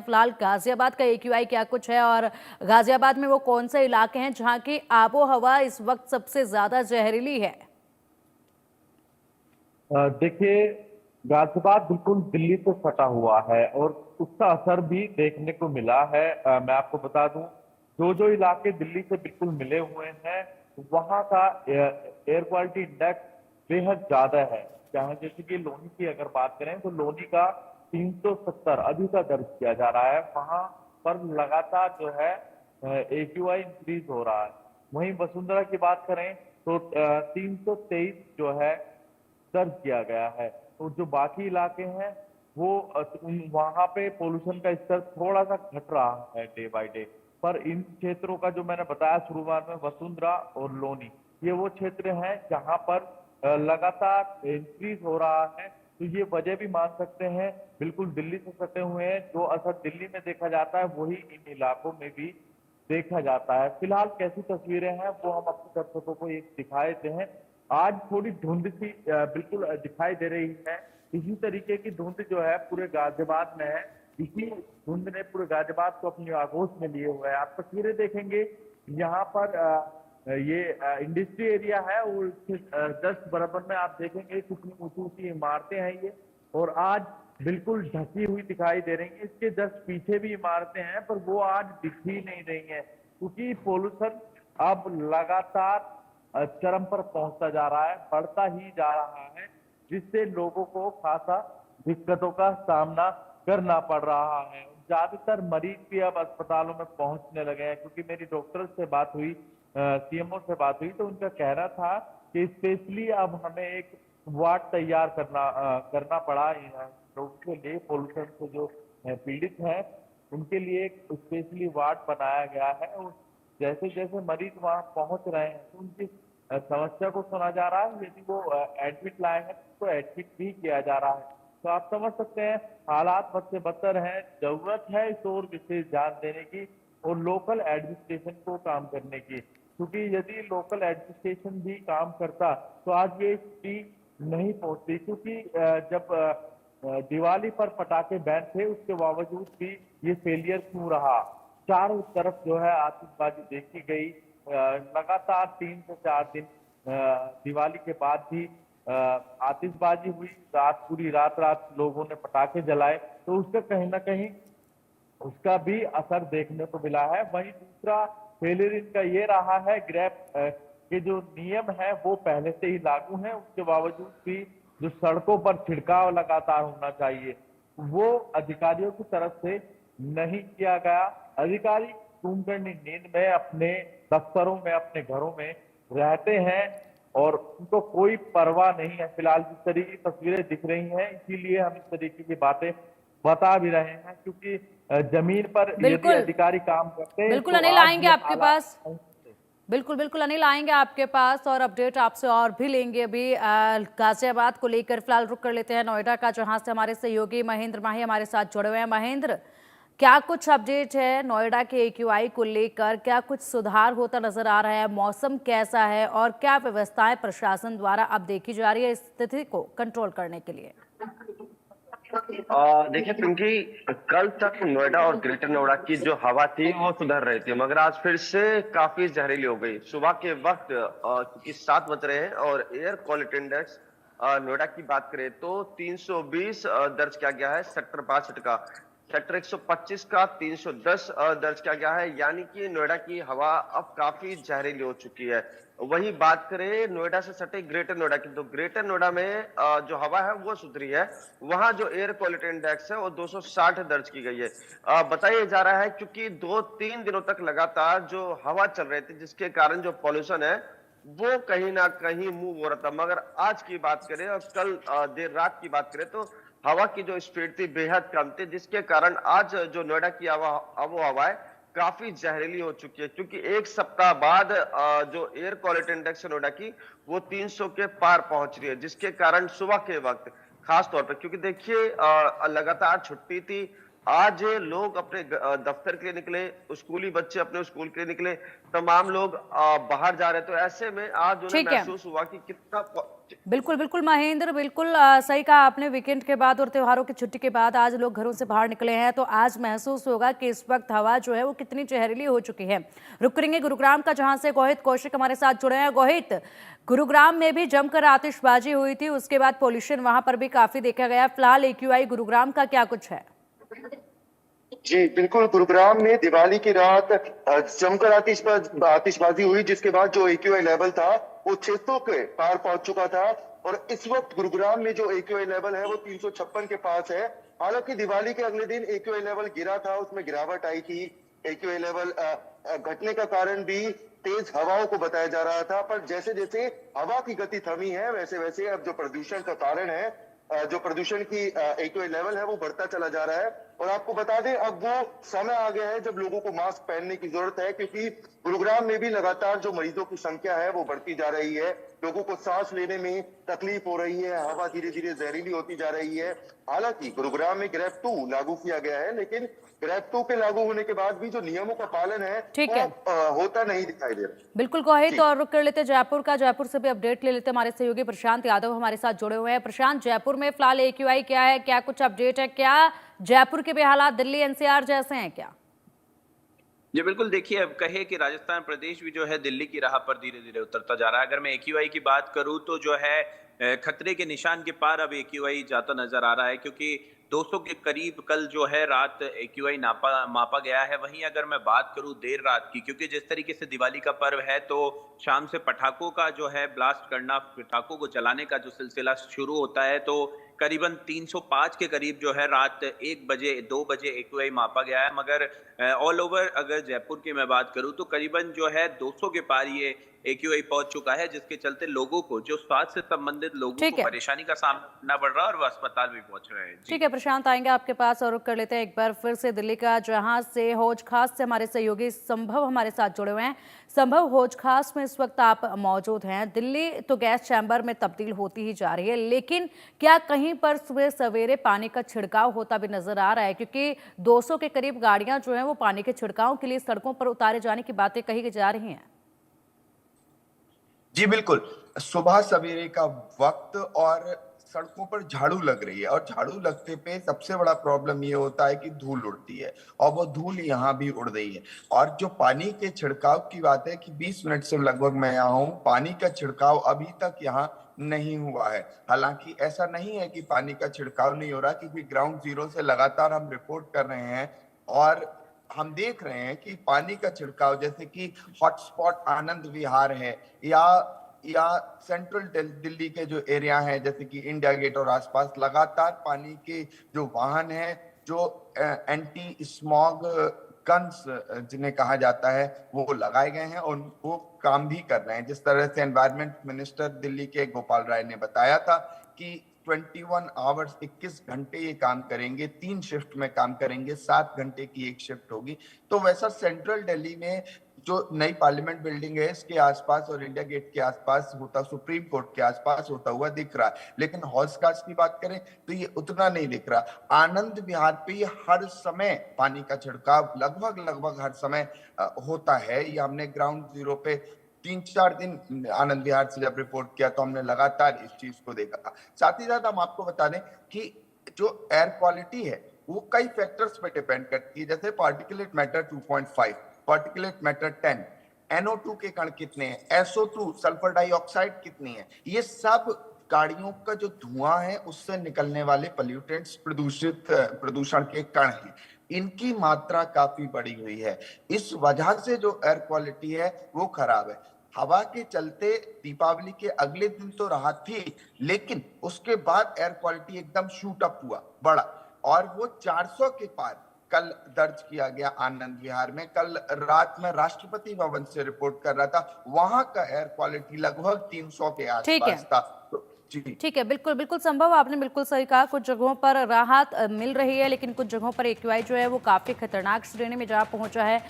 फिलहाल गाजियाबाद का एक्यूआई क्या कुछ है और गाजियाबाद में वो कौन से इलाके हैं जहां की आबो हवा इस वक्त सबसे ज्यादा जहरीली है? देखिए, गाजियाबाद बिल्कुल दिल्ली से सटा हुआ है और उसका असर भी देखने को मिला है। मैं आपको बता दूं, जो जो इलाके दिल्ली से बिल्कुल मिले हुए हैं, वहां का एयर क्वालिटी इंडेक्स बेहद ज्यादा है। जहां जैसे कि लोनी की अगर बात करें तो लोनी का 370 अभी का दर्ज किया जा रहा है। वहां पर लगातार जो है एक्यूआई इंक्रीज हो रहा है। वहीं वसुंधरा की बात करें तो 323 जो है दर्ज किया गया है। तो जो बाकी इलाके हैं वो वहां पे पोल्यूशन का स्तर थोड़ा सा घट रहा है डे बाय डे। पर इन क्षेत्रों का जो मैंने बताया शुरुआत में, वसुंधरा और लोनी, ये वो क्षेत्र हैं जहां पर लगातार इंक्रीज हो रहा है। तो ये वजह भी मान सकते हैं, बिल्कुल दिल्ली से सटे हुए हैं। जो असर दिल्ली में देखा जाता है वही इन इलाकों में भी देखा जाता है। फिलहाल कैसी तस्वीरें हैं वो हम अपने दर्शकों को एक दिखा देते हैं। आज थोड़ी धुंध सी बिल्कुल दिखाई दे रही है। इसी तरीके की धुंध जो है पूरे गाजियाबाद में है। इसी धुंध ने पूरे गाजियाबाद को अपनी आगोश में लिए हुए है। आप तस्वीरें देखेंगे, यहाँ पर ये इंडस्ट्री एरिया है और जस्ट बराबर में आप देखेंगे कितनी ऊंची ऊंची इमारतें हैं ये, और आज बिल्कुल ढकी हुई दिखाई दे रही है। इसके जस्ट पीछे भी इमारतें हैं पर वो आज दिख ही नहीं रही हैं, क्योंकि पोल्यूशन अब लगातार चरम पर पहुंचता जा रहा है, बढ़ता ही जा रहा है, जिससे लोगों को खासा दिक्कतों का सामना करना पड़ रहा है। ज्यादातर मरीज भी अब अस्पतालों में पहुंचने लगे हैं, क्योंकि मेरी डॉक्टर से बात हुई, सीएमओ से बात हुई, तो उनका कहना था कि स्पेशली अब हमें एक वार्ड तैयार करना पड़ा लोगों के लिए, पोल्यूशन से जो पीड़ित हैं उनके लिए एक स्पेशली वार्ड बनाया गया है। और जैसे जैसे मरीज वहां पहुंच रहे हैं तो उनकी समस्या को सुना जा रहा है। यदि वो एडमिट लाए हैं तो एडमिट भी किया जा रहा है। तो आप समझ सकते हैं, हालात बद से बदतर हैं। जरूरत है इस ओर विशेष ध्यान देने की और लोकल एडमिनिस्ट्रेशन को काम करने की, क्योंकि यदि लोकल एडमिनिस्ट्रेशन भी काम करता तो आज ये स्थिति नहीं पहुंचती। क्योंकि जब दिवाली पर पटाखे बैन थे, उसके बावजूद भी ये फेलियर क्यों रहा? चारों तरफ जो है आतिशबाजी देखी गई। लगातार 3 से 4 दिन दिवाली के बाद भी आतिशबाजी हुई। पूरी रात रात लोगों ने पटाखे जलाए, तो उसका कहीं ना कहीं उसका भी असर देखने को मिला है। वहीं दूसरा फेलियर इनका ये रहा है, ग्रैब के जो नियम है वो पहले से ही लागू हैं, उसके बावजूद भी जो सड़कों पर छिड़काव लगातार होना चाहिए वो अधिकारियों की तरफ से नहीं किया गया। अधिकारी कुंभकर्णी नींद में अपने दफ्तरों में, अपने घरों में रहते हैं और उनको कोई परवाह नहीं है। फिलहाल जिस तरीके की तस्वीरें दिख रही हैं, इसीलिए हम इस तरीके की बातें बता भी रहे हैं, क्योंकि जमीन पर यदि बिल्कुल अधिकारी काम करते बिल्कुल तो अनिल, आज आएंगे ये आपके हालात पास। नहीं होते। बिल्कुल बिल्कुल अनिल, आएंगे आपके पास और अपडेट आपसे और भी लेंगे। अभी गाजियाबाद को लेकर फिलहाल रुक कर लेते हैं नोएडा का, जहां से हमारे सहयोगी महेंद्र माही हमारे साथ जुड़े हुए हैं। महेंद्र, क्या कुछ अपडेट है नोएडा के एक्यूआई को लेकर? क्या कुछ सुधार होता नजर आ रहा है? मौसम कैसा है और क्या व्यवस्थाएं प्रशासन द्वारा अब देखी जा रही है इस स्थिति को कंट्रोल करने के लिए? देखिए पिंकी, कल तक नोएडा और ग्रेटर नोएडा की जो हवा थी वो सुधर रही थी, मगर आज फिर से काफी जहरीली हो गई। सुबह के वक्त क्योंकि 7 बज रहे हैं और एयर क्वालिटी इंडेक्स नोएडा की बात करें तो 320 दर्ज किया गया है। सेक्टर 62 का, सेक्टर 125 का 310 दर्ज किया गया है। यानी कि नोएडा की हवा अब काफी जहरीली हो चुकी है। वही बात करें नोएडा से सटे ग्रेटर नोएडा की, तो ग्रेटर नोएडा में जो हवा है वो सुधरी है। वहां जो एयर क्वालिटी इंडेक्स है वो 260 दर्ज की गई है। बताया जा रहा है क्योंकि 2-3 दिनों तक लगातार जो हवा चल रही थी, जिसके कारण जो पॉल्यूशन है वो कहीं ना कहीं मूव हो रहा था। मगर आज की बात करें और कल देर रात की बात करें तो हवा की जो स्पीड थी बेहद कम थी, जिसके कारण आज जो नोएडा की आबो हवा है काफी जहरीली हो चुकी है। क्योंकि एक सप्ताह बाद जो एयर क्वालिटी इंडेक्स है नोएडा की वो 300 के पार पहुंच रही है, जिसके कारण सुबह के वक्त खास तौर पर, क्योंकि देखिए लगातार छुट्टी थी, आज लोग अपने दफ्तर के लिए निकले, स्कूली बच्चे अपने स्कूल के लिए निकले, तमाम लोग बाहर जा रहे, तो ऐसे में आज उन्हें ठीक है, महसूस हुआ कि कितना बिल्कुल बिल्कुल महेंद्र, बिल्कुल सही कहा आपने। वीकेंड के बाद और त्योहारों की छुट्टी के बाद आज लोग घरों से बाहर निकले हैं, तो आज महसूस होगा कि इस वक्त हवा जो है वो कितनी जहरीली हो चुकी है। रुक करेंगे गुरुग्राम का, जहां से गोहित कौशिक हमारे साथ जुड़े हैं। गोहित, गुरुग्राम में भी जमकर आतिशबाजी हुई थी, उसके बाद पोल्यूशन वहां पर भी काफी देखा गया। फिलहाल AQI गुरुग्राम का क्या कुछ है? जी बिल्कुल, गुरुग्राम में दिवाली की रात जमकर आतिशबाजी हुई, जिसके बाद जो AQI लेवल था वो 600 के पार पहुंच चुका था। और इस वक्त गुरुग्राम में जो AQI लेवल है वो 356 के पास है। हालांकि दिवाली के अगले दिन AQI लेवल गिरा था, उसमें गिरावट आई थी। AQI लेवल घटने का कारण भी तेज हवाओं को बताया जा रहा था, पर जैसे जैसे हवा की गति थमी है वैसे वैसे अब जो प्रदूषण का कारण है, जो प्रदूषण की AQI लेवल है वो बढ़ता चला जा रहा है। और आपको बता दें, अब वो समय आ गया है जब लोगों को मास्क पहनने की जरूरत है, क्योंकि गुरुग्राम में भी लगातार जो मरीजों की संख्या है वो बढ़ती जा रही है। लोगों को सांस लेने में तकलीफ हो रही है, हवा धीरे धीरे जहरीली होती जा रही है। हालांकि गुरुग्राम में ग्रेड 2 लागू किया गया है, लेकिन ग्रेड 2 के लागू होने के बाद भी जो नियमों का पालन है ठीक वो है, होता नहीं दिखाई दे रहा। बिल्कुल गोहित, और रुक कर लेते जयपुर का। जयपुर से भी अपडेट ले लेते, हमारे सहयोगी प्रशांत यादव हमारे साथ जुड़े हुए हैं। प्रशांत, जयपुर में फिलहाल AQI क्या है, क्या कुछ अपडेट है? क्या जयपुर के भी हालात दिल्ली NCR जैसे हैं क्या? जी बिल्कुल, देखिए अब कहे कि राजस्थान प्रदेश भी जो है दिल्ली की राह पर धीरे धीरे उतरता जा रहा है। अगर मैं AQI की बात करूं तो जो है खतरे के निशान के पार अब AQI जाता नजर आ रहा है, क्योंकि 200 के करीब कल जो है रात AQI मापा गया है। वहीं अगर मैं बात करूं देर रात की, क्योंकि जिस तरीके से दिवाली का पर्व है तो शाम से पटाखों का जो है ब्लास्ट करना, पटाखों को जलाने का जो सिलसिला शुरू होता है, तो करीबन 305 के करीब जो है रात 1 बजे 2 बजे AQI मापा गया है। मगर ऑल ओवर अगर जयपुर की मैं बात करूं तो करीबन जो है 200 के पार ये AQI पहुंच चुका है, जिसके चलते लोगों को, जो स्वास्थ्य से संबंधित लोगों ठीक को है, परेशानी का सामना करना पड़ रहा है और वो अस्पताल भी पहुंच रहे हैं। जी ठीक है प्रशांत, आएंगे आपके पास और रुक कर लेते हैं एक बार फिर से दिल्ली का, जहां से हौज खास से हमारे सहयोगी संभव हमारे साथ जुड़े हुए हैं। संभव, हौज खास में इस वक्त आप मौजूद हैं। दिल्ली तो गैस चैम्बर में तब्दील होती ही जा रही है, लेकिन क्या कहीं पर सुबह सवेरे पानी का छिड़काव होता भी नजर आ रहा है? क्योंकि 200 के करीब गाड़ियां जो हैं वो पानी के छिड़काव के लिए सड़कों पर उतारे जाने की बातें कही जा रही हैं। जी बिल्कुल, सुबह सवेरे का वक्त और सड़कों पर झाड़ू लग रही है, और झाड़ू लगते पे सबसे बड़ा प्रॉब्लम ये होता है कि धूल उड़ती है, और वो धूल यहाँ भी उड़ रही है। और जो पानी के छिड़काव की बात है कि 20 मिनट से लगभग मैं यहाँ हूँ, पानी का छिड़काव अभी तक यहाँ नहीं हुआ है। हालांकि ऐसा नहीं है कि पानी का छिड़काव नहीं हो रहा, क्योंकि ग्राउंड जीरो से लगातार हम रिपोर्ट कर रहे हैं और हम देख रहे हैं कि पानी का छिड़काव, जैसे कि हॉटस्पॉट आनंद विहार है या सेंट्रल दिल्ली के जो एरिया है जैसे कि इंडिया गेट और आसपास, लगातार पानी के जो वाहन है, जो एंटी स्मॉग गन्स जिन्हें कहा जाता है, वो लगाए गए हैं और वो काम भी कर रहे हैं। जिस तरह से एनवायरमेंट मिनिस्टर दिल्ली के गोपाल राय ने बताया था कि 21 आवर्स 21 घंटे ये काम करेंगे, 3 शिफ्ट में काम करेंगे, 7 घंटे की एक शिफ्ट होगी। तो वैसा सेंट्रल दिल्ली में जो नई पार्लियामेंट बिल्डिंग है इसके आसपास और इंडिया गेट के आसपास होता, सुप्रीम कोर्ट के आसपास होता हुआ दिख रहा है। लेकिन हौज खास की बात करें तो ये उतना नहीं दिख रहा। आनंद विहार पे ये हर समय पानी का छिड़काव लगभग हर समय होता है। ये हमने ग्राउंड जीरो पे 3-4 दिन आनंद विहार से जब रिपोर्ट किया तो हमने लगातार इस चीज को देखा। साथ ही साथ हम आपको बता दें कि जो एयर क्वालिटी है वो कई फैक्टर्स पे डिपेंड करती है, जैसे particulate matter 2.5, particulate matter 10, NO2 के कण कितने हैं, SO2 सल्फर डाइऑक्साइड कितनी है, ये सब गाड़ियों का जो धुआं है उससे निकलने वाले पोल्यूटेंट्स, प्रदूषण के कण हैं। इनकी मात्रा काफी बढ़ी हुई है। इस वजह से जो एयर क्वालिटी है वो खराब है। हवा के चलते दीपावली के अगले दिन तो राहत थी, लेकिन उसके बाद एयर क्वालिटी एकदम शूट अप हुआ, बढ़ा, और वो 400 के पार कल दर्ज किया गया आनंद विहार में। कल रात में राष्ट्रपति भवन से रिपोर्ट कर रहा था, वहां का एयर क्वालिटी लगभग 300 के आसपास था। ठीक है, बिल्कुल बिल्कुल संभव, आपने बिल्कुल सही कहा। कुछ जगहों पर राहत मिल रही है, लेकिन कुछ जगहों पर AQI जो है वो काफी खतरनाक श्रेणी में जा पहुंचा है।